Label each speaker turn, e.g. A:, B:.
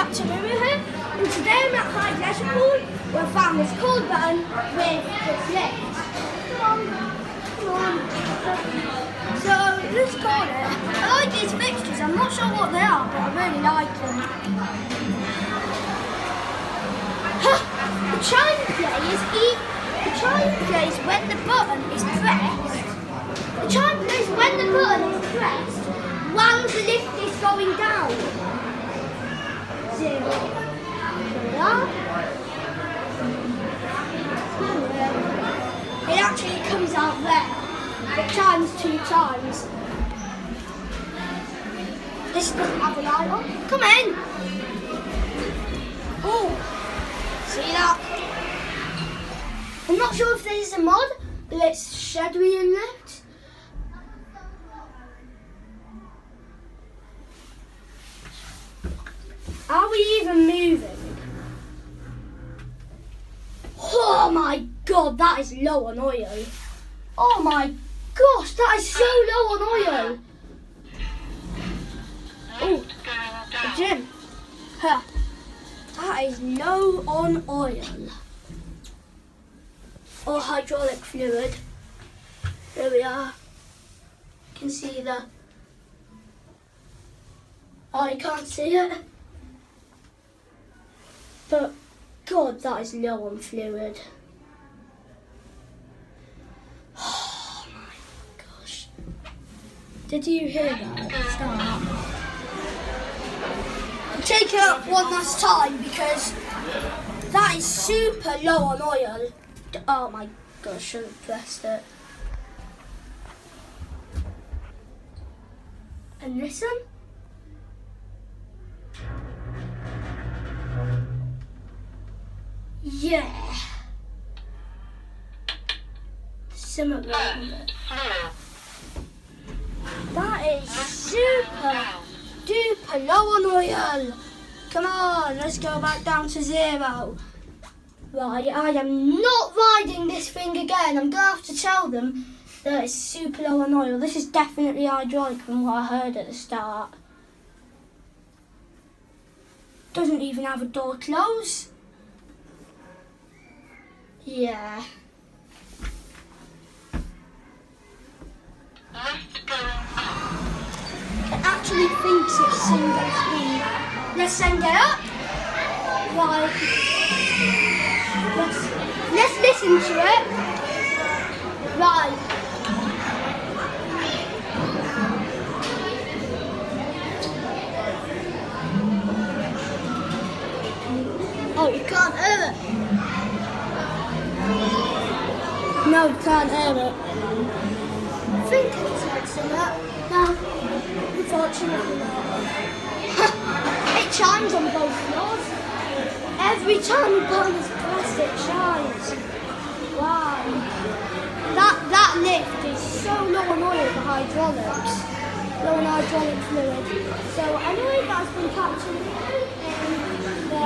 A: up to Mimi here, and today I'm at Hyde Leisure Pool where I found this cold button with this lift. Come on. So let's call it. I like these fixtures, I'm not sure what they are, but I really like them. The chime plays when the button is pressed. The chime plays when the button is pressed while the lift is going down. 0. It actually comes out there. It chimes 2 times. This doesn't have a light on. Come in. Oh, see that? I'm not sure if this is a mod, but it's shadowy and lit. Are we even moving? Oh my god, that is low on oil. Oh my gosh, that is so low on oil. Oh, the gym. Huh. That is low on oil. Or hydraulic fluid. There we are. You can see the... Oh, you can't see it. But, God, that is low on fluid. Oh my gosh. Did you hear that at the start? I'll take it up one last time because that is super low on oil. Oh my gosh, I should have pressed it. And listen. Yeah. Simmer it. That is super duper low on oil. Come on, let's go back down to 0. Right, I am not riding this thing again. I'm going to have to tell them that it's super low on oil. This is definitely hydraulic from what I heard at the start. Doesn't even have a door close. Yeah. It actually thinks it's single speed. Let's send it up. Right. Let's listen to it. Right. Oh, you can't hear it. No, you can't hear it. I think it's like that. No, unfortunately not. It chimes on both floors. Every time the button is pressed, it chimes. Wow. That lift is so low on oil for hydraulics. Low on hydraulic fluid. So I know you guys been catching it in the